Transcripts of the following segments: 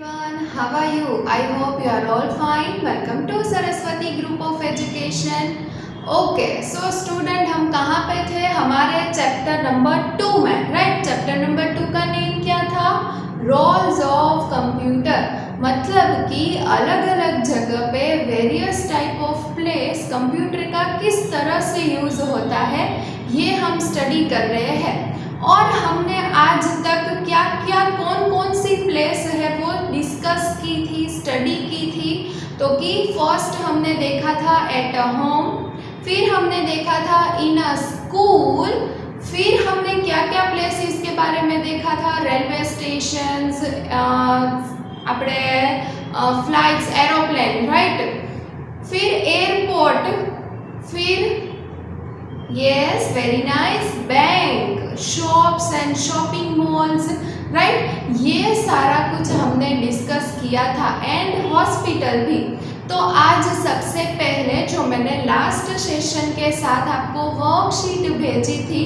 everyone, how are you? I hope you are all fine. Welcome to Saraswati group of education. Okay, so student हम कहाँ पे थे? हमारे chapter number 2 में, right? Chapter number 2 का name क्या था? Roles of computer. मतलब कि अलग अलग जगह पे various type of place computer का किस तरह से यूज़ होता है, ये हम स्टडी कर रहे हैं. और हमने आज तक क्या क्या कौन कौन सी प्लेस है वो डिस्कस की थी, स्टडी की थी. तो कि फर्स्ट हमने देखा था एट अ होम, फिर हमने देखा था इन अ स्कूल, फिर हमने क्या क्या प्लेसेस के बारे में देखा था? रेलवे स्टेशंस, अपने फ्लाइट्स, एरोप्लेन, राइट? फिर एयरपोर्ट, फिर yes, very nice, bank, shops and shopping malls, right? ये सारा कुछ हमने डिस्कस किया था. एंड हॉस्पिटल भी. तो आज सबसे पहले जो मैंने लास्ट सेशन के साथ आपको वर्कशीट भेजी थी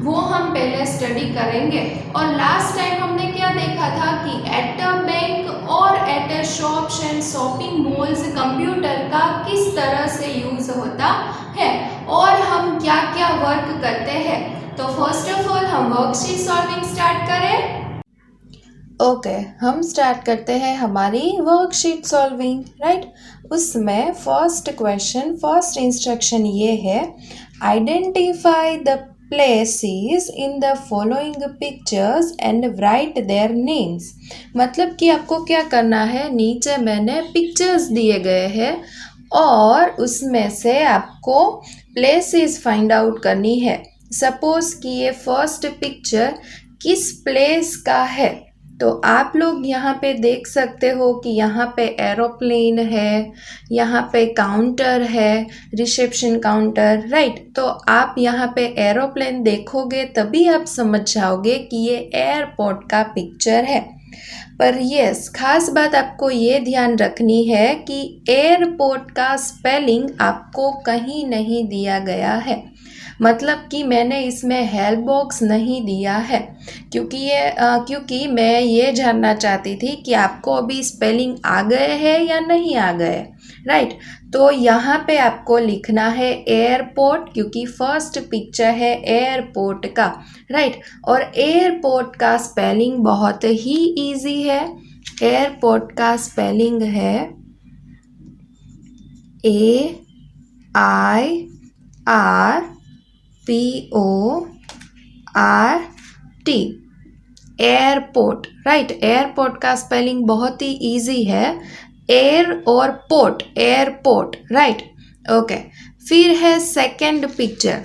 वो हम पहले स्टडी करेंगे. और लास्ट टाइम हमने क्या देखा था कि एट अ बैंक और at a shops and shopping malls computer का किस तरह से यूज़ होता है और हम क्या क्या वर्क करते हैं. तो फर्स्ट ऑफ ऑल हम वर्कशीट सॉल्विंग स्टार्ट करें. ओके, हम स्टार्ट करते हैं हमारी वर्कशीट सॉल्विंग, राइट? उसमें फर्स्ट क्वेश्चन, फर्स्ट इंस्ट्रक्शन ये है, identify the places in the following pictures and right their names. मतलब कि आपको क्या करना है, नीचे मैंने पिक्चर्स दिए गए हैं और उसमें से आपको प्लेसेस फाइंड आउट करनी है. सपोज कि ये फर्स्ट पिक्चर किस प्लेस का है, तो आप लोग यहाँ पे देख सकते हो कि यहाँ पे एरोप्लेन है, यहाँ पे काउंटर है, रिसेप्शन काउंटर, राइट? तो आप यहाँ पे एरोप्लेन देखोगे तभी आप समझ जाओगे कि ये एयरपोर्ट का पिक्चर है. पर यस, खास बात आपको ये ध्यान रखनी है कि एयरपोर्ट का स्पेलिंग आपको कहीं नहीं दिया गया है. मतलब कि मैंने इसमें हेल्प बॉक्स नहीं दिया है क्योंकि मैं ये जानना चाहती थी कि आपको अभी स्पेलिंग आ गए हैं या नहीं आ गए, राइट? तो यहाँ पे आपको लिखना है एयरपोर्ट क्योंकि फर्स्ट पिक्चर है एयरपोर्ट का, राइट? और एयरपोर्ट का स्पेलिंग बहुत ही इजी है. एयरपोर्ट का स्पेलिंग है AIRPORT, एयरपोर्ट, राइट? एयरपोर्ट का स्पेलिंग बहुत ही इजी है, एयर और पोर्ट, एयरपोर्ट, राइट? ओके. फिर है सेकंड पिक्चर.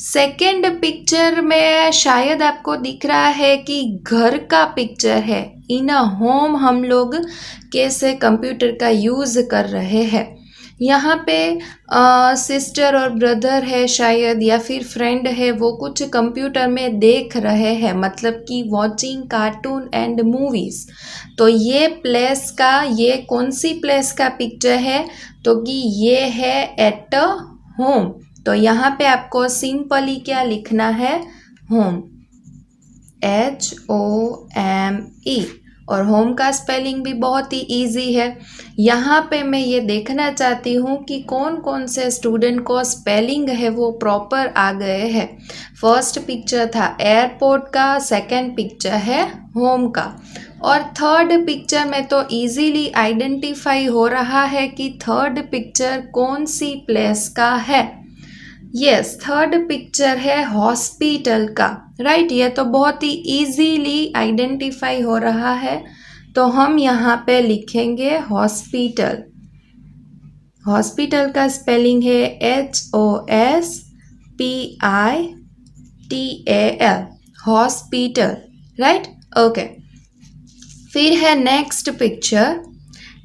सेकंड पिक्चर में शायद आपको दिख रहा है कि घर का पिक्चर है. इन अ होम हम लोग कैसे कंप्यूटर का यूज़ कर रहे हैं. यहाँ पे सिस्टर और ब्रदर है शायद, या फिर फ्रेंड है, वो कुछ कंप्यूटर में देख रहे हैं, मतलब कि वॉचिंग कार्टून एंड मूवीज़. तो ये प्लेस का, ये कौन सी प्लेस का पिक्चर है? तो कि ये है एट अ होम. तो यहाँ पे आपको सिंपली क्या लिखना है? Home, HOME. और होम का स्पेलिंग भी बहुत ही इजी है. यहाँ पे मैं ये देखना चाहती हूँ कि कौन कौन से स्टूडेंट को स्पेलिंग है वो प्रॉपर आ गए हैं. फर्स्ट पिक्चर था एयरपोर्ट का, सेकंड पिक्चर है होम का, और थर्ड पिक्चर में तो इजीली आइडेंटिफाई हो रहा है कि थर्ड पिक्चर कौन सी प्लेस का है. यस, थर्ड पिक्चर है हॉस्पिटल का, राइट? ये तो बहुत ही इजीली आइडेंटिफाई हो रहा है. तो हम यहाँ पे लिखेंगे हॉस्पिटल. हॉस्पिटल का स्पेलिंग है HOSPITAL, हॉस्पिटल, राइट? ओके. फिर है नेक्स्ट पिक्चर.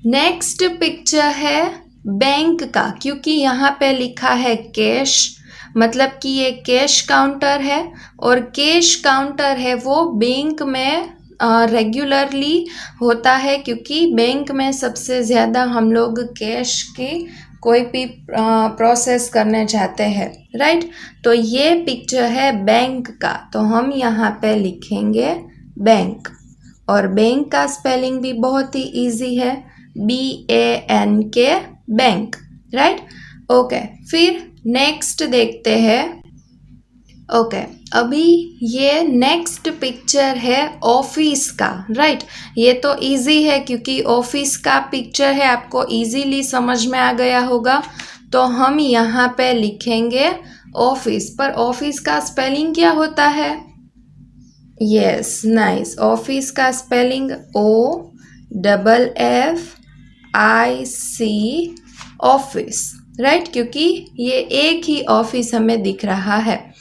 नेक्स्ट पिक्चर है बैंक का, क्योंकि यहाँ पे लिखा है कैश, मतलब कि ये कैश काउंटर है. और कैश काउंटर है वो बैंक में रेगुलरली होता है, क्योंकि बैंक में सबसे ज़्यादा हम लोग कैश की कोई भी प्रोसेस करने जाते हैं, राइट? तो ये पिक्चर है बैंक का, तो हम यहाँ पे लिखेंगे बैंक. और बैंक का स्पेलिंग भी बहुत ही इजी है, BANK, बैंक, राइट। ओके, फिर नेक्स्ट देखते हैं। ओके, अभी ये नेक्स्ट पिक्चर है ऑफिस का, राइट। ये तो इजी है क्योंकि ऑफिस का पिक्चर है, आपको इजीली समझ में आ गया होगा। तो हम यहाँ पे लिखेंगे ऑफिस, पर ऑफिस का स्पेलिंग क्या होता है? Yes, nice. ऑफिस का स्पेलिंग OFFIC, ऑफिस, राइट, क्योंकि ये एक ही ऑफिस हमें दिख रहा है।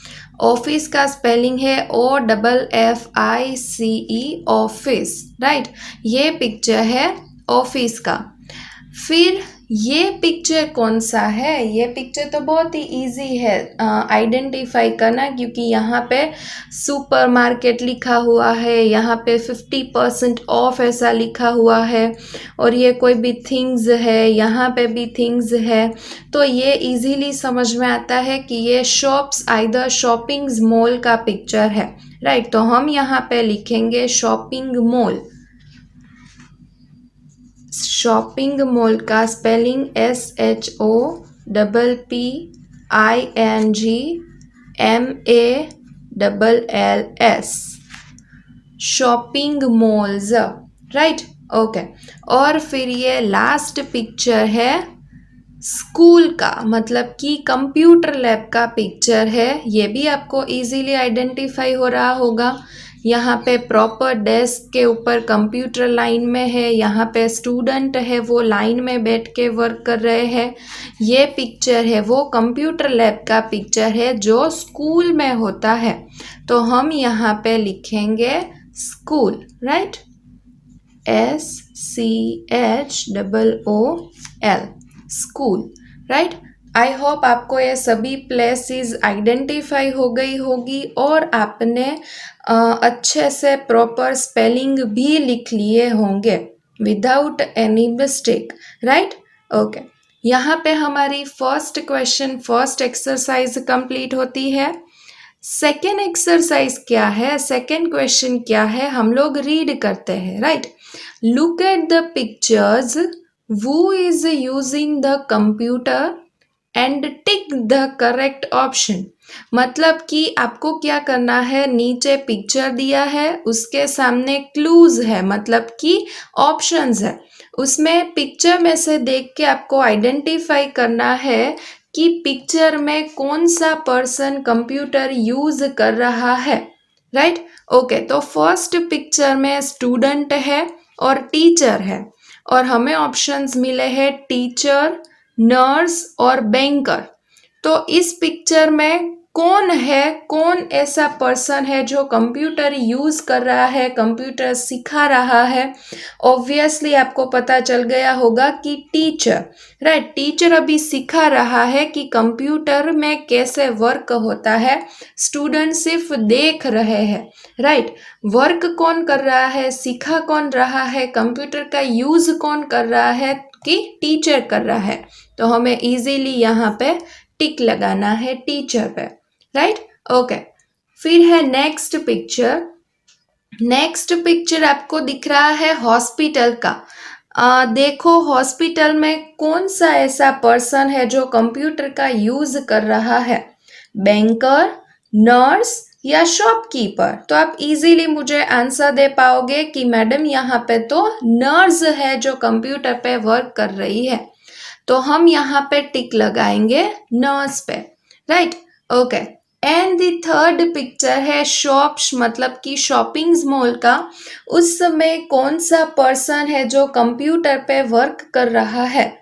ऑफिस का स्पेलिंग है OFFICE, ऑफिस, राइट। ये पिक्चर है ऑफिस का। फिर ये पिक्चर कौन सा है? ये पिक्चर तो बहुत ही इजी है आइडेंटिफाई करना, क्योंकि यहाँ पे सुपरमार्केट लिखा हुआ है, यहाँ पे 50% ऑफ ऐसा लिखा हुआ है, और ये कोई भी थिंग्स है, यहाँ पे भी थिंग्स है। तो ये इजीली समझ में आता है कि ये शॉप्स आइदर शॉपिंग मॉल का पिक्चर है, राइट। तो हम यहाँ पे लिखेंगे शॉपिंग मॉल। शॉपिंग मॉल का spelling SHOPPINGMALLS, shopping malls, right. Okay, और फिर ये लास्ट पिक्चर है स्कूल का, मतलब कि कंप्यूटर लैब का पिक्चर है। ये भी आपको इजीली आइडेंटिफाई हो रहा होगा। यहाँ पे प्रॉपर डेस्क के ऊपर कंप्यूटर लाइन में है, यहाँ पे स्टूडेंट है वो लाइन में बैठ के वर्क कर रहे हैं। ये पिक्चर है वो कंप्यूटर लैब का पिक्चर है जो स्कूल में होता है। तो हम यहाँ पे लिखेंगे school, right, SCHOOL, school, right. I hope आपको ये सभी प्लेसेस आइडेंटिफाई हो गई होगी और आपने अच्छे से प्रॉपर स्पेलिंग भी लिख लिए होंगे without any mistake, right. Okay, यहाँ पे हमारी फर्स्ट एक्सरसाइज कंप्लीट होती है। सेकेंड एक्सरसाइज क्या है, सेकेंड क्वेश्चन क्या है, हम लोग रीड करते हैं, right. Look at the pictures, who is using the computer and tick the correct option। मतलब कि आपको क्या करना है, नीचे पिक्चर दिया है, उसके सामने क्लूज है, मतलब कि ऑप्शंस है, उसमें पिक्चर में से देख के आपको आइडेंटिफाई करना है कि पिक्चर में कौन सा पर्सन कंप्यूटर यूज कर रहा है, राइट। ओके, तो फर्स्ट पिक्चर में स्टूडेंट है और टीचर है, और हमें ऑप्शंस मिले हैं टीचर, नर्स और बैंकर। तो इस पिक्चर में कौन है, कौन ऐसा पर्सन है जो कंप्यूटर यूज कर रहा है, कंप्यूटर सिखा रहा है? ऑब्वियसली आपको पता चल गया होगा कि टीचर, राइट। टीचर अभी सिखा रहा है कि कंप्यूटर में कैसे वर्क होता है, स्टूडेंट सिर्फ देख रहे हैं, राइट। वर्क कौन कर रहा है, सिखा कौन रहा है, कंप्यूटर का यूज कौन कर रहा है, कि टीचर कर रहा है। तो हमें इजीली यहाँ पे टिक लगाना है टीचर पे, राइट। ओके, फिर है नेक्स्ट पिक्चर। नेक्स्ट पिक्चर आपको दिख रहा है हॉस्पिटल का। देखो हॉस्पिटल में कौन सा ऐसा पर्सन है जो कंप्यूटर का यूज कर रहा है, बैंकर, नर्स या शॉपकीपर? तो आप इजीली मुझे आंसर दे पाओगे कि मैडम यहाँ पे तो नर्स है जो कंप्यूटर पे वर्क कर रही है। तो हम यहाँ पे टिक लगाएंगे नर्स पे, right. Okay, and the third picture है शॉप्स, मतलब कि शॉपिंग मॉल का। उस समय कौन सा पर्सन है जो कंप्यूटर पे वर्क कर रहा है,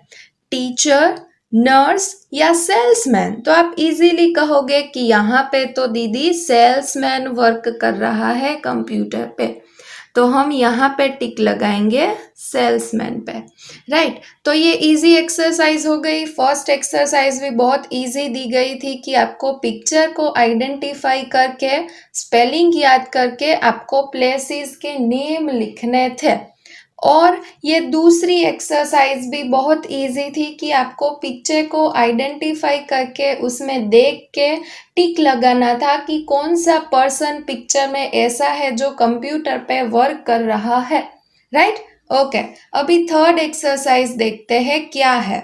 टीचर, नर्स या सेल्समैन? तो आप इजीली कहोगे कि यहाँ पे तो दीदी सेल्समैन वर्क कर रहा है कंप्यूटर पे। तो हम यहाँ पे टिक लगाएंगे सेल्समैन पे, राइट। तो ये इजी एक्सरसाइज हो गई। फर्स्ट एक्सरसाइज भी बहुत इजी दी गई थी कि आपको पिक्चर को आइडेंटिफाई करके स्पेलिंग याद करके आपको प्लेसेस के नेम लिखने थे। और ये दूसरी एक्सरसाइज भी बहुत इजी थी कि आपको पिक्चर को आइडेंटिफाई करके उसमें देख के टिक लगाना था कि कौन सा पर्सन पिक्चर में ऐसा है जो कंप्यूटर पे वर्क कर रहा है, राइट? ओके, अभी थर्ड एक्सरसाइज देखते हैं क्या है।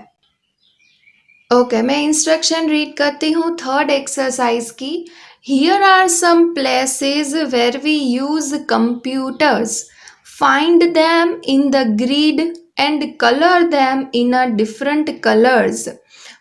ओके, मैं इंस्ट्रक्शन रीड करती हूँ थर्ड एक्सरसाइज की। Here are some places where we use computers, find them in the grid and color them in a different colors।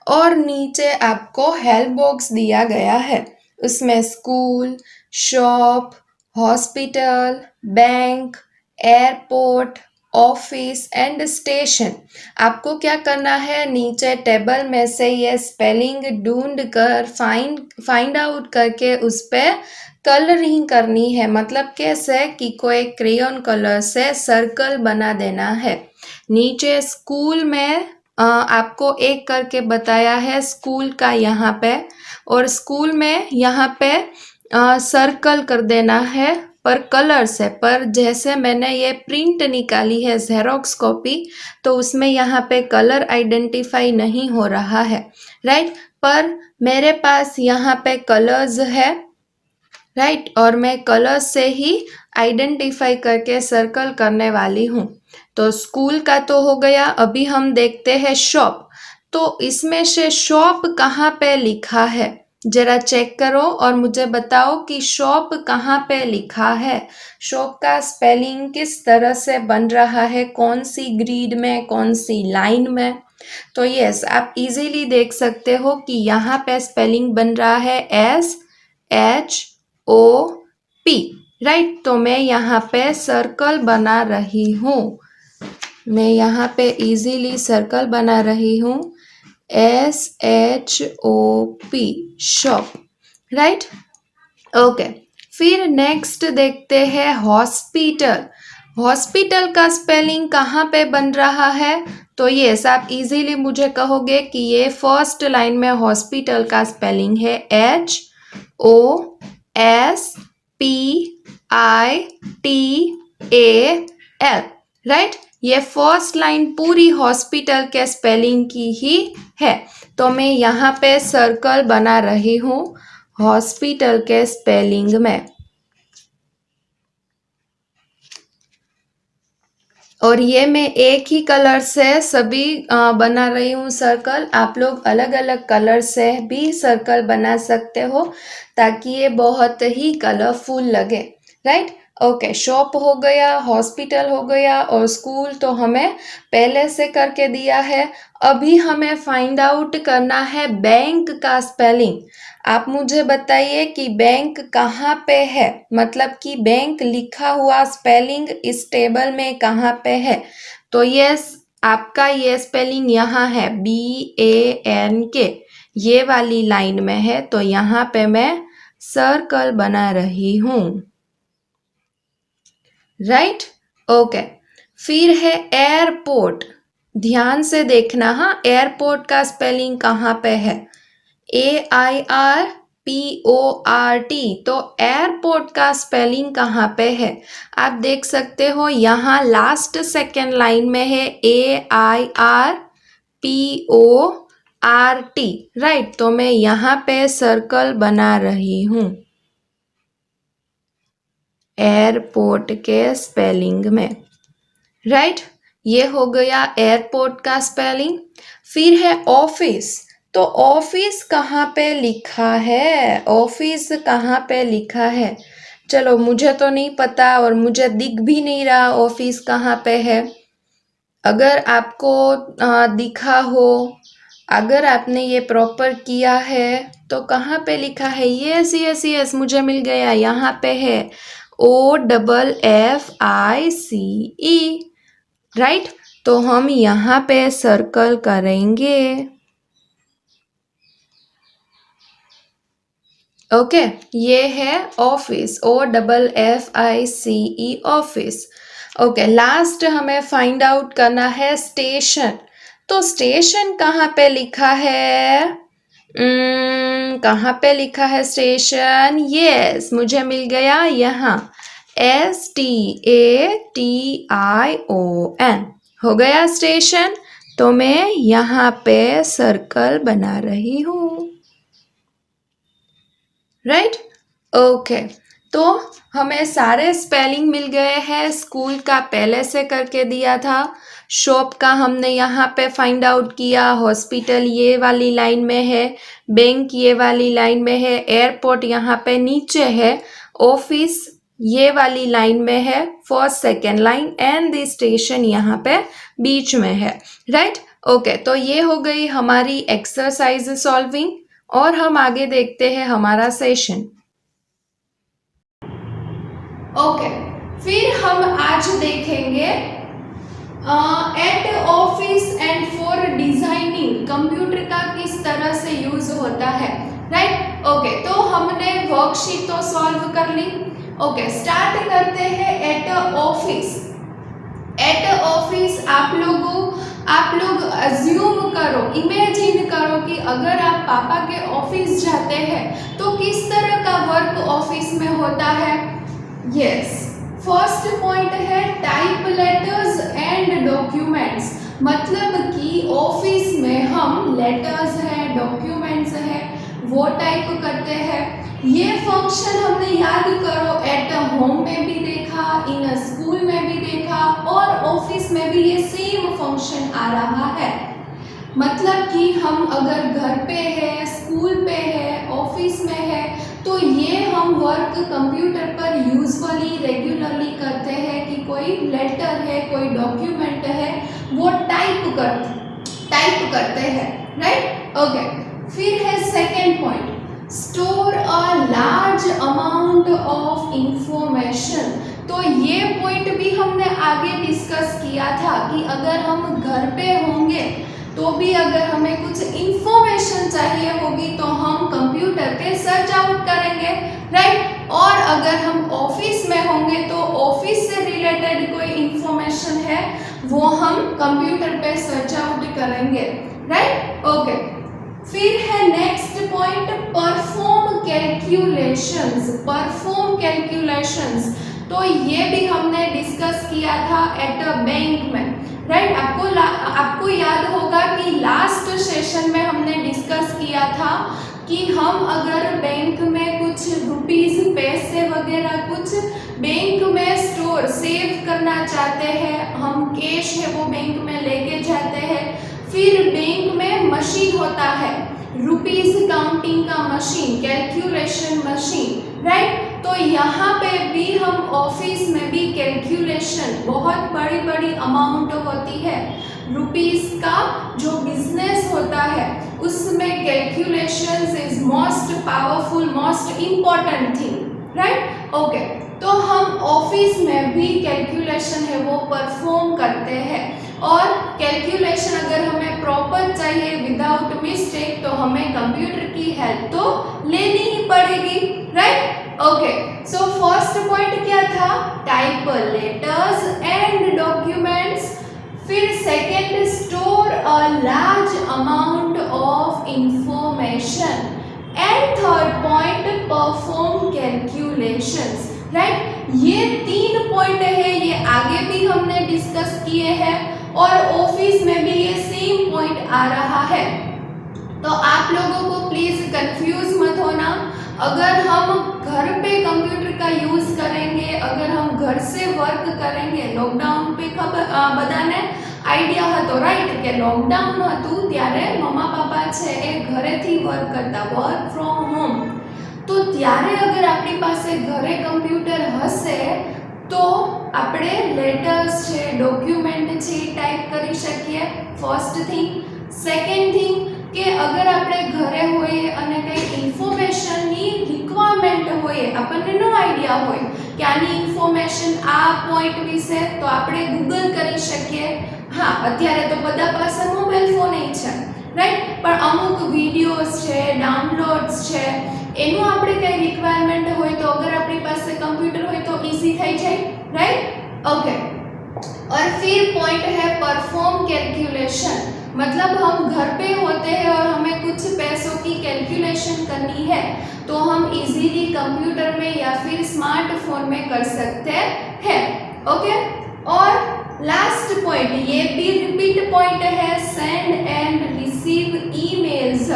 और नीचे आपको हेल्प बॉक्स दिया गया है, उसमें school, shop, hospital, bank, airport, office and station. आपको क्या करना है, नीचे टेबल में से ये स्पेलिंग ढूंढ कर फाइंड आउट करके उस पर कलरिंग करनी है। मतलब कैसे कि कोई क्रेयॉन कलर से सर्कल बना देना है। नीचे स्कूल में आपको एक करके बताया है स्कूल का यहाँ पे, और स्कूल में यहाँ पे सर्कल कर देना है पर कलर से। पर जैसे मैंने ये प्रिंट निकाली है जेरोक्स कॉपी, तो उसमें यहाँ पे कलर आइडेंटिफाई नहीं हो रहा है, राइट? पर मेरे पास यहाँ पे कलर्स है, राइट? और मैं कलर से ही आइडेंटिफाई करके सर्कल करने वाली हूँ। तो स्कूल का तो हो गया, अभी हम देखते हैं शॉप। तो इसमें से शॉप कहाँ पे लिखा है, जरा चेक करो और मुझे बताओ कि शॉप कहाँ पे लिखा है। शॉप का स्पेलिंग किस तरह से बन रहा है, कौन सी ग्रीड में, कौन सी लाइन में। तो यस, आप इजीली देख सकते हो कि यहाँ पे स्पेलिंग बन रहा है SHOP, राइट? तो मैं यहाँ पे सर्कल बना रही हूँ, मैं यहाँ पे इजीली सर्कल बना रही हूँ, SHOP, शॉप, राइट? ओके, फिर नेक्स्ट देखते हैं हॉस्पिटल। हॉस्पिटल का स्पेलिंग कहाँ पे बन रहा है? तो यस, आप इजीली मुझे कहोगे कि ये फर्स्ट लाइन में हॉस्पिटल का स्पेलिंग है HOSPITAL, राइट? ये फर्स्ट लाइन पूरी हॉस्पिटल के स्पेलिंग की ही है। तो मैं यहाँ पे सर्कल बना रही हूँ हॉस्पिटल के स्पेलिंग में, और ये मैं एक ही कलर से सभी बना रही हूँ सर्कल। आप लोग अलग अलग कलर से भी सर्कल बना सकते हो ताकि ये बहुत ही कलरफुल लगे, राइट? ओके, शॉप हो गया, हॉस्पिटल हो गया, और स्कूल तो हमें पहले से करके दिया है। अभी हमें फाइंड आउट करना है बैंक का स्पेलिंग। आप मुझे बताइए कि बैंक कहाँ पे है, मतलब कि बैंक लिखा हुआ स्पेलिंग इस टेबल में कहाँ पे है। तो यस, आपका ये स्पेलिंग यहाँ है BANK, ये वाली लाइन में है। तो यहाँ पे मैं सर्कल बना रही हूँ, राइट? ओके, फिर है एयरपोर्ट। ध्यान से देखना, हाँ, एयरपोर्ट का स्पेलिंग कहाँ पे है, AIRPORT। तो एयरपोर्ट का स्पेलिंग कहाँ पे है? आप देख सकते हो यहाँ लास्ट सेकेंड लाइन में है AIRPORT, राइट? तो मैं यहाँ पे सर्कल बना रही हूँ एयरपोर्ट के स्पेलिंग में, राइट? ये हो गया एयरपोर्ट का स्पेलिंग। फिर है ऑफिस। तो ऑफिस कहाँ पे लिखा है, ऑफिस कहाँ पे लिखा है? चलो, मुझे तो नहीं पता और मुझे दिख भी नहीं रहा ऑफिस कहाँ पे है। अगर आपको दिखा हो, अगर आपने ये प्रॉपर किया है, तो कहाँ पे लिखा है? यस यस यस, मुझे मिल गया, यहाँ पे है OFFICE, राइट? तो हम यहाँ पे सर्कल करेंगे। ओके, ये है office, OFFICE, office. Okay, last हमें फाइंड आउट करना है स्टेशन। तो स्टेशन कहाँ पे लिखा है? कहाँ पे लिखा है स्टेशन? यस, मुझे मिल गया यहाँ STATION। हो गया स्टेशन, तो मैं यहाँ पे सर्कल बना रही हूँ, राइट। ओके, तो हमें सारे स्पेलिंग मिल गए हैं। स्कूल का पहले से करके दिया था, शॉप का हमने यहाँ पे फाइंड आउट किया, हॉस्पिटल ये वाली लाइन में है, बैंक ये वाली लाइन में है, एयरपोर्ट यहाँ पे नीचे है, ऑफिस ये वाली लाइन में है, first second line, and the station यहाँ पे बीच में है, राइट। ओके, तो ये हो गई हमारी एक्सरसाइज सॉल्विंग, और हम आगे देखते हैं हमारा सेशन। ओके, फिर हम आज देखेंगे at office and for designing computer का किस तरह से यूज होता है, राइट। ओके, तो हमने वर्कशीट तो सॉल्व कर ली। ओके, स्टार्ट करते हैं एट ऑफिस। एट ऑफिस आप लोग अज्यूम करो, इमेजिन करो कि अगर आप पापा के ऑफिस जाते हैं तो किस तरह का वर्क ऑफिस में होता है। यस, फर्स्ट पॉइंट है टाइप लेटर्स एंड डॉक्यूमेंट्स, मतलब कि ऑफिस में हम लेटर्स है, डॉक्यूमेंट्स है, वो टाइप करते हैं। ये फंक्शन हमने याद करो एट होम में भी देखा, इन स्कूल में भी देखा, और ऑफिस में भी ये सेम फंक्शन आ रहा है। मतलब कि हम अगर घर पे है, स्कूल पे है, ऑफिस में है, तो ये हम वर्क कंप्यूटर पर यूजुअली रेगुलरली करते हैं कि कोई लेटर है, कोई डॉक्यूमेंट है, वो टाइप करते हैं, राइट। ओके, फिर है second point, store a large amount of information. तो ये पॉइंट भी हमने आगे डिस्कस किया था कि अगर हम घर पे होंगे तो भी अगर हमें कुछ इंफॉर्मेशन चाहिए होगी तो हम कंप्यूटर पे सर्च आउट करेंगे, राइट। और अगर हम ऑफिस में होंगे तो ऑफिस से रिलेटेड कोई इंफॉर्मेशन है वो हम कंप्यूटर पे सर्च आउट करेंगे, राइट। ओके, फिर है नेक्स्ट पॉइंट परफॉर्म कैलकुलेशंस। तो ये भी हमने डिस्कस किया था एट अ बैंक में, राइट। आपको याद होगा कि लास्ट सेशन में हमने डिस्कस किया था कि हम अगर बैंक में कुछ रुपीस, पैसे वगैरह कुछ बैंक में स्टोर सेव करना चाहते हैं, हम कैश है वो बैंक में लेके जाते हैं, फिर बैंक में मशीन होता है, रुपीस काउंटिंग का मशीन, कैलकुलेशन मशीन, राइट। तो यहाँ पे भी हम ऑफिस में भी कैलकुलेशन, बहुत बड़ी बड़ी अमाउंट होती है, रुपीस का जो बिजनेस होता है उसमें calculations is most powerful, most important thing, right. Okay, तो हम ऑफिस में भी कैलकुलेशन है वो परफॉर्म करते हैं, और कैलकुलेशन अगर हमें प्रॉपर चाहिए विदाउट मिस्टेक तो हमें कंप्यूटर की हेल्प तो लेनी ही पड़ेगी, right. Okay, so first point क्या था, टाइप लेटर्स एंड डॉक्यूमेंट्स। फिर second, store a large amount of information, and third point perform calculations, right. ये 3 पॉइंट है, ये आगे भी हमने डिस्कस किए हैं और ऑफिस में भी ये सेम पॉइंट आ रहा है। तो आप लोगों को प्लीज कंफ्यूज मत होना, अगर हम घर पे कंप्यूटर का यूज करेंगे, अगर हम घर से वर्क करेंगे, लॉकडाउन पे બધાને આઈડિયા હતો, રાઈટ, કે લોકડાઉન હતું ત્યારે મમ્મા પાપા છે એ ઘરેથી વર્ક કરતા, વર્ક ફ્રોમ હોમ, તો ત્યારે અગર આપણી પાસે ઘરે કમ્પ્યુટર હશે તો આપણે લેટર્સ છે, ડોક્યુમેન્ટ છે ટાઈપ કરી શકીએ, ફર્સ્ટ થિંગ। સેકન્ડ થિંગ કે અગર આપણે ઘરે હોઈએ અને કંઈ ઇન્ફોર્મેશનની રિક્વાયરમેન્ટ હોઈએ, આપણને નો આઈડિયા હોય કે આની ઇન્ફોર્મેશન આ પોઈન્ટ વિશે, તો આપણે ગૂગલ કરી શકીએ। હા, અત્યારે તો બધા પાસે મોબાઈલ ફોન છે, રાઈટ, પણ અમુક વિડીયોઝ છે, ડાઉનલોડ્સ છે, એનું આપણે કંઈ રિક્વાયરમેન્ટ હોય તો અગર આપણી પાસે કમ્પ્યુટર હોય તો ઇઝી થઈ જાય, રાઈટ। ઓકે, और फिर पॉइंट है परफॉर्म कैलकुलेशन। कैलकुलेशन, मतलब हम घर पे होते हैं और हमें कुछ पैसों की कैलकुलेशन करनी है तो हम इजीली कंप्यूटर में या फिर स्मार्टफोन में कर सकते हैं। ओके, और लास्ट पॉइंट, ये भी रिपीट पॉइंट है, send and receive emails,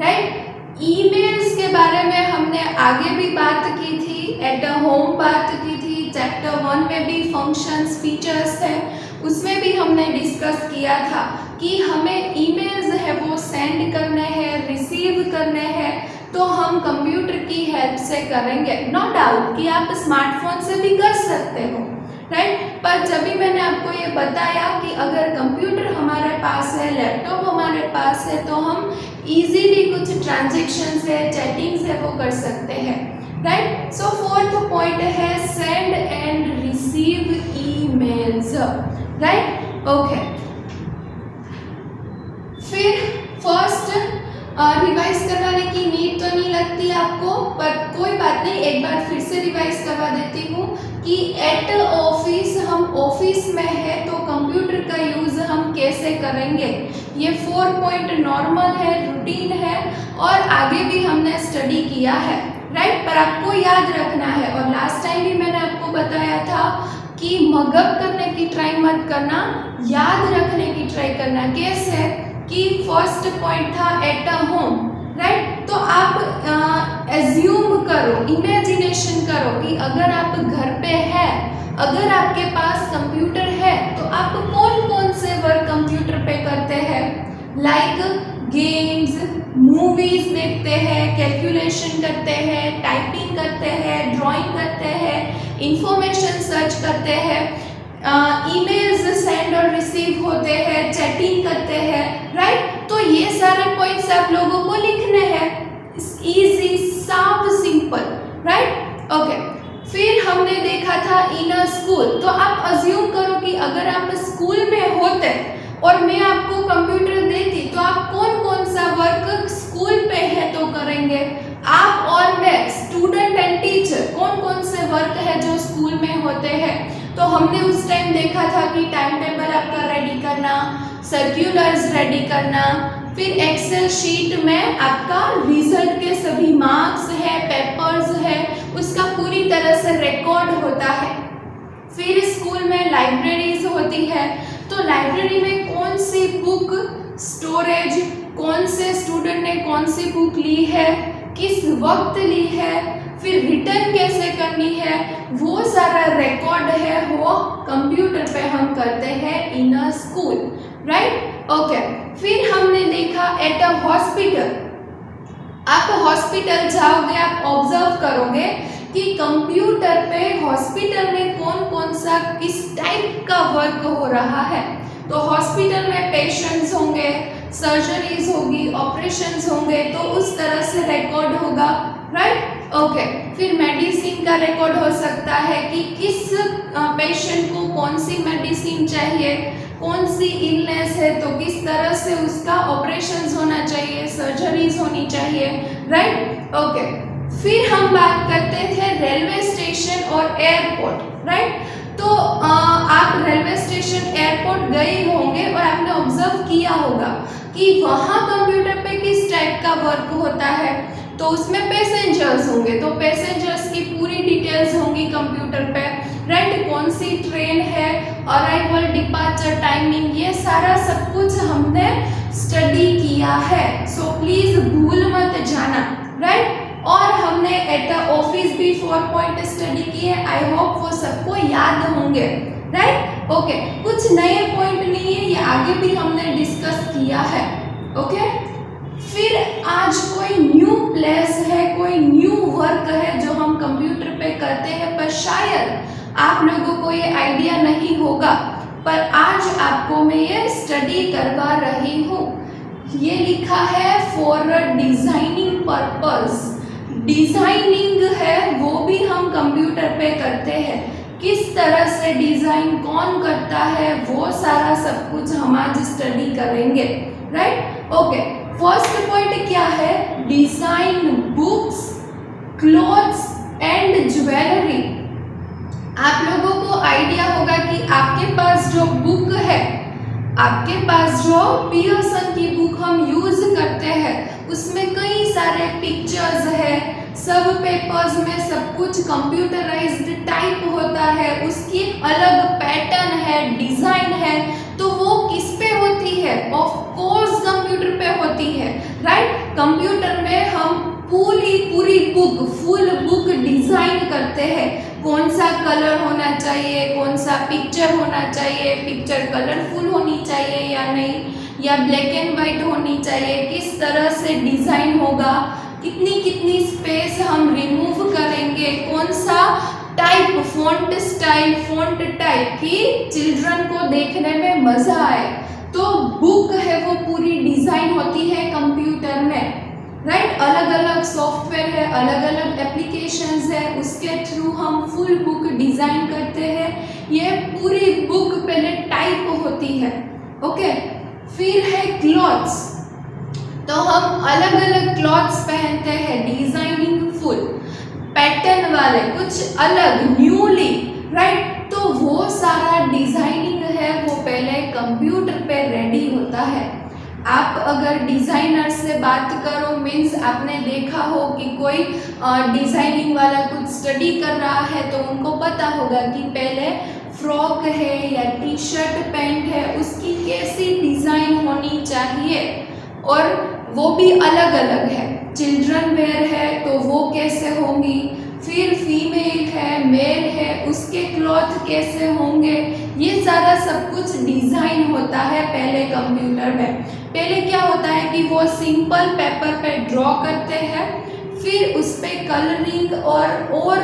right. Emails के बारे में हमने आगे भी बात की थी, एट होम बात की थी, चैप्टर 1 में भी फंक्शंस फीचर्स है, उसमें भी हमने डिस्कस किया था कि हमें ईमेल्स है वो सेंड करने हैं, रिसीव करने हैं, तो हम कंप्यूटर की हेल्प से करेंगे। नो डाउट कि आप स्मार्टफोन से भी कर सकते हो, राइट। पर जब भी मैंने आपको ये बताया कि अगर कंप्यूटर हमारे पास है, लैपटॉप हमारे पास है, तो हम इजीली कुछ ट्रांजेक्शन्स है, चैटिंग्स है वो कर सकते हैं, राइट। सो फोर्थ पॉइंट है send and receive emails, right. Okay, फिर फर्स्ट रिवाइज करवाने की नीड तो नहीं लगती आपको, पर कोई बात नहीं, एक बार फिर से रिवाइज करवा देती हूँ कि एट ऑफिस, हम ऑफिस में है तो कंप्यूटर का यूज़ हम कैसे करेंगे। ये 4 पॉइंट नॉर्मल है, रूटीन है और आगे भी हमने स्टडी किया है, राइट। पर आपको याद रखना है, और लास्ट टाइम भी मैंने आपको बताया था कि मगअप करने की ट्राई मत करना, याद रखने की ट्राई करना। कैसे कि फर्स्ट पॉइंट था एट अ होम, राइट। तो आप एज्यूम करो, इमेजिनेशन करो कि अगर आप घर पे है, अगर आपके पास कंप्यूटर है तो आप कौन कौन से वर्क कंप्यूटर पे करते हैं, लाइक गेम्स, मूवीज देखते हैं, कैलकुलेशन करते हैं, टाइपिंग करते हैं, ड्राइंग करते हैं, इंफॉर्मेशन सर्च करते हैं, ईमेल्स सेंड और रिसीव होते हैं, चैटिंग करते हैं, राइट। तो ये सारे पॉइंट्स आप लोगों को लिखने हैं, इजी, साफ, सिंपल, राइट। ओके, फिर हमने देखा था इन अ स्कूल, तो आप अज्यूम करो कि अगर आप स्कूल में होते और मैं आपको कंप्यूटर देती तो आप कौन कौन सा वर्क स्कूल पे है तो करेंगे, आप और मैं, स्टूडेंट एंड टीचर, कौन कौन से वर्क है जो स्कूल में होते हैं। तो हमने उस टाइम देखा था कि टाइम टेबल आपका रेडी करना, सर्क्यूलर्स रेडी करना, फिर एक्सेल शीट में आपका रिजल्ट के सभी मार्क्स है, पेपर्स है, उसका पूरी तरह से रिकॉर्ड होता है। फिर स्कूल में लाइब्रेरीज होती है, तो लाइब्रेरी में कौन सी बुक स्टोरेज, कौन से स्टूडेंट ने कौन सी बुक ली है, किस वक्त ली है, फिर रिटर्न कैसे करनी है, वो सारा रिकॉर्ड है वो कंप्यूटर पे हम करते हैं इन अ स्कूल, राइट। ओके, फिर हमने देखा एट अ हॉस्पिटल, आप हॉस्पिटल जाओगे, आप ऑब्जर्व करोगे कि कंप्यूटर पे हॉस्पिटल में कौन कौन सा किस टाइप का वर्क हो रहा है। तो हॉस्पिटल में पेशेंट्स होंगे, सर्जरीज होगी, ऑपरेशंस होंगे, तो उस तरह से रिकॉर्ड होगा, राइट। ओके, फिर मेडिसिन का रिकॉर्ड हो सकता है कि किस पेशेंट को कौन सी मेडिसिन चाहिए, कौन सी इलनेस है तो किस तरह से उसका ऑपरेशंस होना चाहिए, सर्जरीज होनी चाहिए, राइट। ओके, फिर हम बात करते थे रेलवे स्टेशन और एयरपोर्ट, राइट। तो आप रेलवे स्टेशन, एयरपोर्ट गए होंगे और आपने ऑब्जर्व किया होगा कि वहाँ कंप्यूटर पे किस टाइप का वर्क होता है। तो उसमें पैसेंजर्स होंगे, तो पैसेंजर्स की पूरी डिटेल्स होंगी कंप्यूटर पे, राइट। कौन सी ट्रेन है, अराइवल, डिपार्चर टाइमिंग, ये सारा सब कुछ हमने स्टडी किया है, सो प्लीज भूल मत जाना, राइट। और हमने एट द ऑफिस भी 4 पॉइंट स्टडी किए, आई होप वो सबको याद होंगे, राइट। ओके, कुछ नए पॉइंट नहीं है, ये आगे भी हमने डिस्कस किया है, ओके। फिर आज कोई न्यू प्लेस है, कोई न्यू वर्क है जो हम कंप्यूटर पे करते हैं, पर शायद आप लोगों को ये आइडिया नहीं होगा, पर आज आपको मैं ये स्टडी करवा रही हूँ। ये लिखा है फॉर डिजाइनिंग पर्पस, डिजाइनिंग है वो भी हम कंप्यूटर पे करते हैं, किस तरह से डिजाइन कौन करता है वो सारा सब कुछ हम आज स्टडी करेंगे, राइट। ओके, फर्स्ट पॉइंट क्या है, design books, clothes and jewellery. आप लोगों को आइडिया होगा कि आपके पास जो बुक है आपके पास जो पियर्सन की बुक हम यूज़ करते हैं उसमें कई सारे पिक्चर्स है, सब पेपर्स में सब कुछ कंप्यूटराइज्ड टाइप होता है, उसकी अलग पैटर्न है, डिज़ाइन है, तो वो किस पे होती है? ऑफ कोर्स कंप्यूटर पे होती है, राइट। कंप्यूटर में हम पूरी बुक, फुल बुक डिज़ाइन करते हैं, कौन सा कलर होना चाहिए, कौन सा पिक्चर होना चाहिए, पिक्चर कलरफुल होनी चाहिए या नहीं, या ब्लैक एंड वाइट होनी चाहिए, किस तरह से डिज़ाइन होगा, कितनी स्पेस हम रिमूव करेंगे, कौन सा type, font style, font type की चिल्ड्रन को देखने में मज़ा आए, तो बुक है वो पूरी डिज़ाइन होती है कंप्यूटर में, राइट। अलग अलग सॉफ्टवेयर है, अलग अलग एप्लीकेशंस है, उसके थ्रू हम फुल बुक डिज़ाइन करते हैं। ये पूरी बुक पहले टाइप होती है, ओके। फिर है क्लॉथ्स, तो हम अलग अलग क्लॉथ्स पहनते हैं, डिज़ाइनिंग फुल पैटर्न वाले, कुछ अलग न्यूली, राइट। तो वो सारा डिज़ाइनिंग है वो पहले कंप्यूटर पे रेडी होता है। आप अगर डिज़ाइनर से बात करो, मीन्स आपने देखा हो कि कोई डिज़ाइनिंग वाला कुछ स्टडी कर रहा है, तो उनको पता होगा कि पहले फ्रॉक है या टी शर्ट पैंट है, उसकी कैसी डिज़ाइन होनी चाहिए, और वो भी अलग अलग है। चिल्ड्रन वेयर है तो वो कैसे होंगी, फिर फीमेल है, मेल है, उसके क्लॉथ कैसे होंगे, ये सारा सब कुछ डिज़ाइन होता है पहले कंप्यूटर में। पहले क्या होता है कि वो सिंपल पेपर पे ड्रॉ करते हैं, फिर उस पर कलरिंग और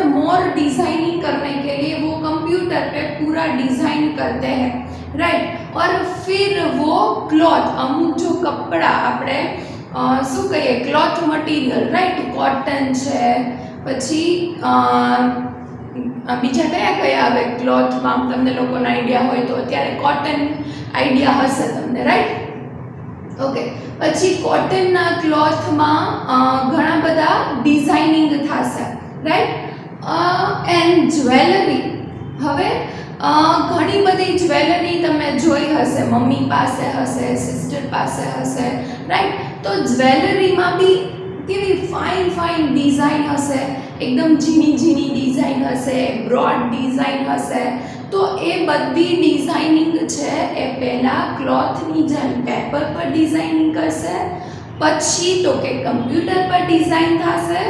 मोर डिज़ाइनिंग करने के लिए वो कंप्यूटर पे पूरा डिज़ाइन करते हैं, राइट। और फिर वो क्लॉथ, अमुक जो कपड़ा આપણે શું કહીએ, ક્લોથ મટીરિયલ, રાઈટ, કોટન છે, પછી બીજા કયા આવે ક્લોથમાં, તમને લોકોને આઈડિયા હોય તો અત્યારે કોટન આઈડિયા હશે તમને, રાઈટ, ઓકે। પછી કોટનના ક્લોથમાં ઘણા બધા ડિઝાઇનિંગ થશે, રાઈટ। એન્ડ જ્વેલરી, હવે ઘણી બધી જ્વેલરી તમે જોઈ હશે, મમ્મી પાસે હશે, સિસ્ટર પાસે હશે, રાઈટ। તો જ્વેલરીમાં બી કેવી ફાઇન ડિઝાઇન હશે, એકદમ ઝીણી ડિઝાઇન હશે, બ્રોડ ડિઝાઇન હશે, તો એ બધી ડિઝાઇનિંગ છે એ પહેલાં ક્લોથની જેમ પેપર પર ડિઝાઇનિંગ કરશે, પછી તો કે કમ્પ્યુટર પર ડિઝાઇન થશે,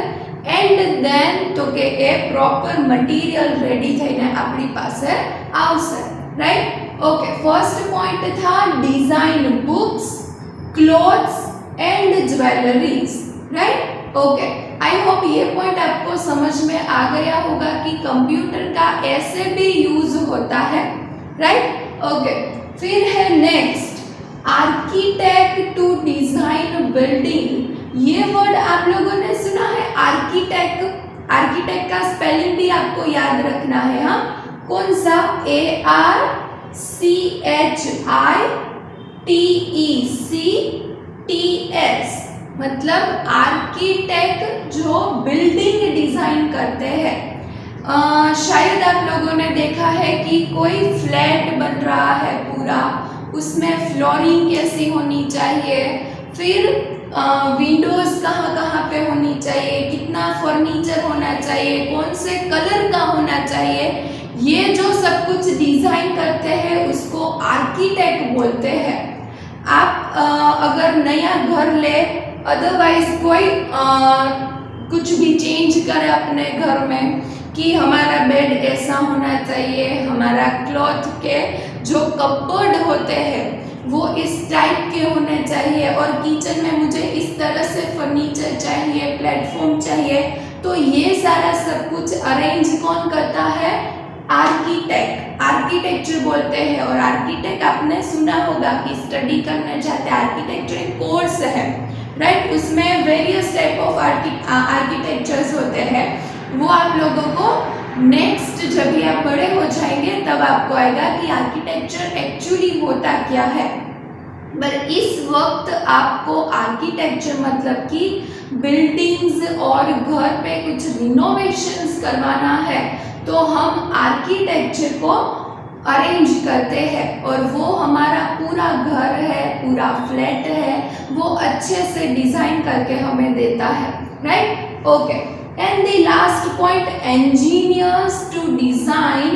એન્ડ દેન તો કે એ પ્રોપર મટીરિયલ રેડી થઈને આપણી પાસે આવશે, રાઈટ, ઓકે। ફર્સ્ટ પોઈન્ટ था design books, clothes and jewelleries, right, okay. I hope ये पॉइंट आपको समझ में आ गया होगा कि कंप्यूटर का ऐसे भी यूज होता है, राइट, ओके। फिर है next, architect to design building. ये वर्ड आप लोगों ने सुना है, आर्किटेक्ट। आर्किटेक्ट का स्पेलिंग भी आपको याद रखना है, हाँ, कौन सा, ARCHITECTS, मतलब आर्किटेक्ट जो बिल्डिंग डिज़ाइन करते हैं। शायद आप लोगों ने देखा है कि कोई फ्लैट बन रहा है पूरा, उसमें फ्लोरिंग कैसी होनी चाहिए, फिर विंडोज़ कहाँ पे होनी चाहिए, कितना फर्नीचर होना चाहिए, कौन से कलर का होना चाहिए, ये जो सब कुछ डिज़ाइन करते हैं उसको आर्किटेक्ट बोलते हैं। आप अगर नया घर ले, अदरवाइज कोई कुछ भी चेंज करे अपने घर में कि हमारा बेड ऐसा होना चाहिए, हमारा क्लॉथ के जो कपबोर्ड होते हैं वो इस टाइप के होने चाहिए, और किचन में मुझे इस तरह से फर्नीचर चाहिए, प्लेटफॉर्म चाहिए, तो ये सारा सब कुछ अरेंज कौन करता है, आर्किटेक्ट, आर्किटेक्चर बोलते हैं। और आर्किटेक्ट आपने सुना होगा कि स्टडी करने जाते हैं, आर्किटेक्चर एक कोर्स है, राइट, उसमें वेरियस टाइप ऑफ आर्किटेक्चर्स होते हैं, वो आप लोगों को नेक्स्ट जब भी आप बड़े हो जाएंगे तब आपको आएगा कि आर्किटेक्चर एक्चुअली होता क्या है। पर इस वक्त आपको आर्किटेक्चर मतलब कि बिल्डिंग्स और घर पे कुछ रिनोवेशंस करवाना है, तो हम आर्किटेक्चर को अरेंज करते हैं और वो हमारा पूरा घर है, पूरा फ्लैट है, वो अच्छे से डिज़ाइन करके हमें देता है, right? Okay, and the last point, engineers to design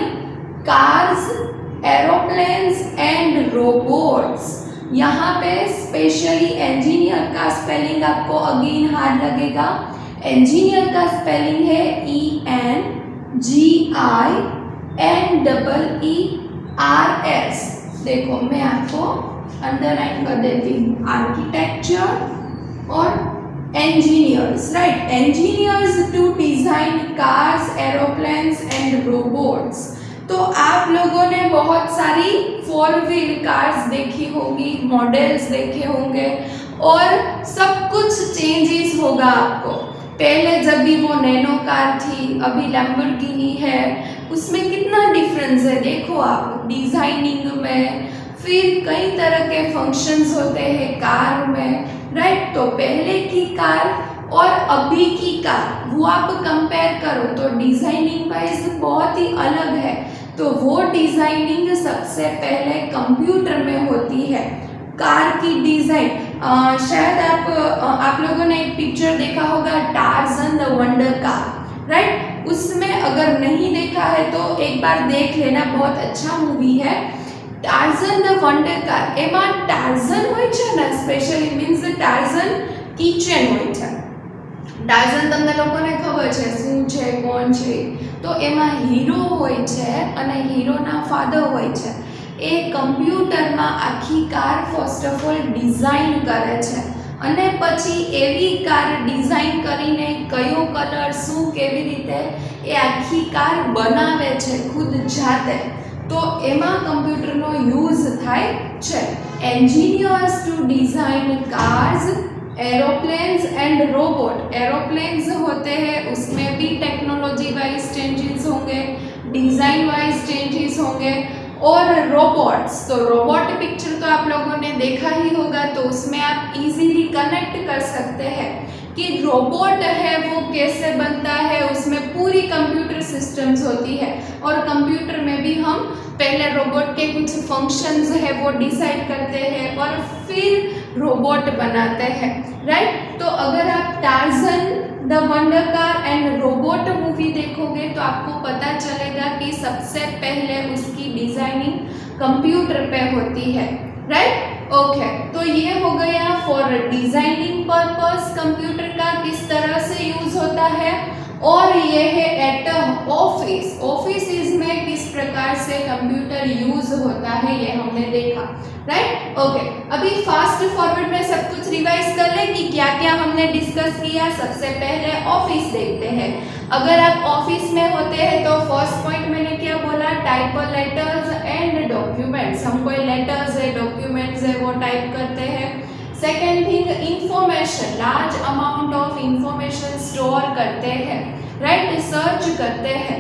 cars, aeroplanes and robots. यहाँ पे स्पेशली इंजीनियर का स्पेलिंग आपको अगेन हार्ड लगेगा। इंजीनियर का स्पेलिंग है ENGINEERS। देखो मैं आपको अंडरलाइन कर देती हूँ, आर्किटेक्चर और engineers, right? Engineers to design cars, aeroplanes and robots. तो आप लोगों ने बहुत सारी 4 व्हील कार्स देखी होंगी, मॉडल्स देखे होंगे और सब कुछ चेंजेस होगा आपको। पहले जब भी वो नैनो कार थी, अभी लैम्बोर्गिनी है, उसमें कितना डिफरेंस है देखो आप, डिज़ाइनिंग में, फिर कई तरह के फंक्शंस होते हैं कार में, राइट? तो पहले की कार और अभी की कार वो आप कंपेयर करो तो डिज़ाइनिंग वाइज बहुत ही अलग है। तो वो डिज़ाइनिंग सबसे पहले कंप्यूटर में होती है, कार की डिज़ाइन। शायद आप लोगों ने एक पिक्चर देखा होगा, Tarzan the wonder car, right? उसमें अगर नहीं देखा है तो एक बार देख लेना, बहुत अच्छा मूवी है टार्ज़न द वंडर कार। एમાં टार्ज़न હોય છે ને, સ્પેશિયલી મીન્સ टार्ज़न કિચન હોય છે। टार्ज़न તમને લોકોને ખબર છે શું છે, કોણ છે? તો એમાં હીરો હોય છે અને હીરોના ફાધર હોય છે। એ કમ્પ્યુટરમાં આખી car first of all design કરે છે અને પછી એવી કાર ડિઝાઇન કરીને કયો કલર શું કેવી રીતે એ આખી કાર બનાવે છે ખુદ જાતે। તો એમાં કમ્પ્યુટરનો યુઝ થાય છે। Engineers to design cars, aeroplanes and robot. Aeroplanes होते हैं, उसमें भी टेक्नोलॉजी वाइज चेंजेस होंगे, डिज़ाइन वाइज चेंजेस होंगे। और रोबोट्स, तो रोबोट पिक्चर तो आप लोगों ने देखा ही होगा, तो उसमें आप इजीली कनेक्ट कर सकते हैं कि रोबोट है वो कैसे बनता है। उसमें पूरी कंप्यूटर सिस्टम्स होती है और कंप्यूटर में भी हम पहले रोबोट के कुछ फंक्शंस है वो डिसाइड करते हैं और फिर रोबोट बनाते हैं, राइट? तो अगर आप Tarzan the wonder car and robot movie देखोगे तो आपको पता चलेगा कि सबसे पहले उसकी डिज़ाइनिंग कंप्यूटर पे होती है, राइट? ओके, तो ये हो गया फॉर डिज़ाइनिंग पर्पस कंप्यूटर का किस तरह से यूज़ होता है। और ये है एट ऑफिस, ऑफिस में किस प्रकार से कंप्यूटर यूज होता है ये हमने देखा, राइट? ओके, अभी फास्ट फॉरवर्ड में सब कुछ रिवाइज कर ले कि क्या क्या हमने डिस्कस किया। सबसे पहले ऑफिस देखते हैं। अगर आप ऑफिस में होते हैं तो फर्स्ट पॉइंट मैंने क्या बोला, टाइप लेटर्स एंड डॉक्यूमेंट्स। हम कोई लेटर्स है, डॉक्यूमेंट्स है वो टाइप करते हैं। Second thing, information, large amount of information store करते हैं, राइट? सर्च करते हैं।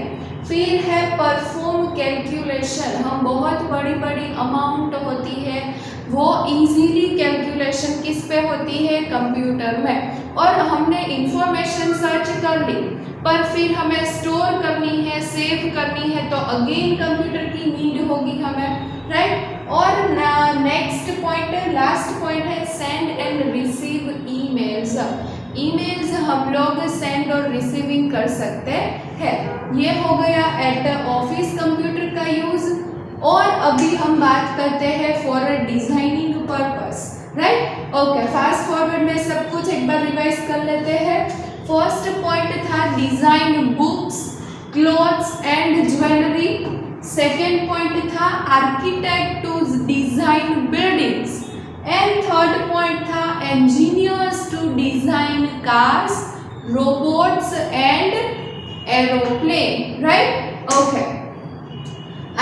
फिर है परफॉर्म कैलकुलेशन, हम बहुत बड़ी बड़ी अमाउंट होती है वो इजीली कैलकुलेशन किस पे होती है, कंप्यूटर में। और हमने इंफॉर्मेशन सर्च कर ली पर फिर हमें स्टोर करनी है, सेव करनी है, तो अगेन कंप्यूटर की नीड होगी हमें, राइट? और नेक्स्ट पॉइंट, लास्ट पॉइंट है send and receive emails. Emails हम लोग सेंड और रिसीविंग कर सकते हैं। ये हो गया एट ऑफिस कंप्यूटर का यूज। और अभी हम बात करते हैं for designing purpose, right? Okay, fast forward में सब कुछ एक बार रिवाइज कर लेते हैं। फर्स्ट पॉइंट था design books, clothes and jewellery. Second point था architect to design buildings. And third point था engineers to design cars, robots and aeroplane, right? Okay,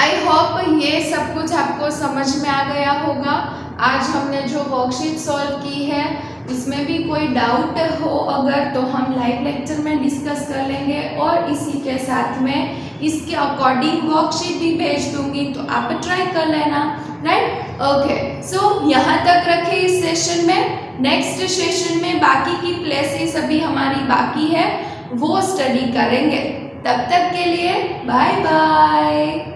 I hope ये सब कुछ आपको समझ में आ गया होगा। आज हमने जो वर्कशीट सॉल्व की है उसमें भी कोई डाउट हो अगर तो हम लाइव लेक्चर में डिस्कस कर लेंगे और इसी के साथ में इसके अकॉर्डिंग वर्कशीट भी भेज दूंगी, तो आप ट्राई कर लेना, राइट? ओके, सो यहाँ तक रखे इस सेशन में। नेक्स्ट सेशन में बाकी की प्लेसेस अभी हमारी बाकी है वो स्टडी करेंगे। तब तक के लिए बाय बाय।